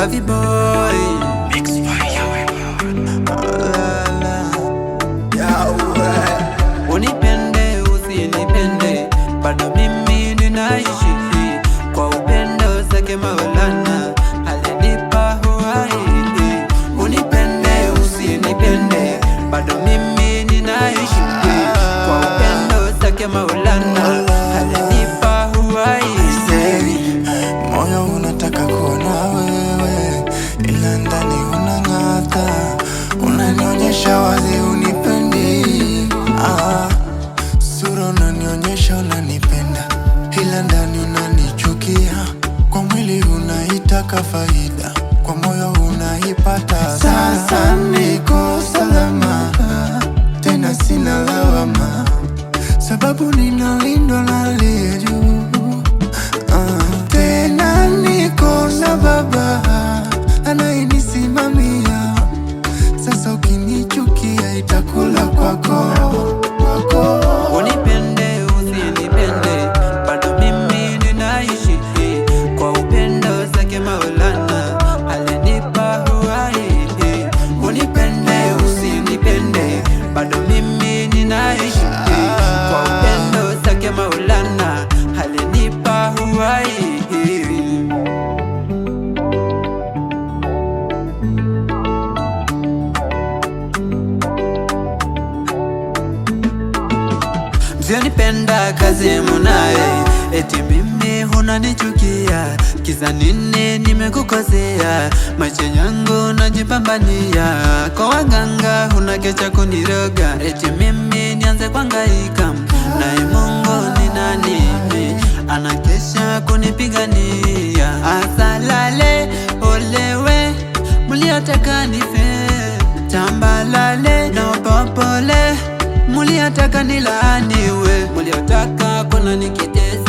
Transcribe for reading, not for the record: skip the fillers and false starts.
Avi boy Mix fire. unipende usinipende, bado mimi ninaishi kwa upendo zake Maulana alinipa uhai. Unipende usinipende, bado mimi ninaishi kwa upendo zake Maulana alinipa uhai. Moyo unataka kuona wewe, ila ndani unang'ata. Unanionyesha wazi unipendi, sura unanionyesha unanipenda, ila ndani unanichukia. Kwa mwili unaitaka faida, kwa moyo unaipata. Sasa niko salama, tena sina lawama, sababu ninalindwa na aliye juu. Tena niko na baba anayenisimamia. Sasa ukinichukia itakula kwako. Unipende usinipende, bado mimi ninaishi kwa upendo zake Maulana alinipa uhai. Unipende usinipende, bado mimi ninaishi kwa upendo zake Maulana alinipa uhai. Msionipenda kazi munaye, eti mimi hunanichukia. Kiza nini nimekukosea? Maisha yangu najipambania, kwa waganga hunakecha kuniroga, eti mimi nianze kuhangaika. Naye Mungu ni nani? Anakesha kunipigania. Asalale olewe, muliataka nife. Tambalale na popole, muliataka nilaaniwe. Muliataka kuna nikitesa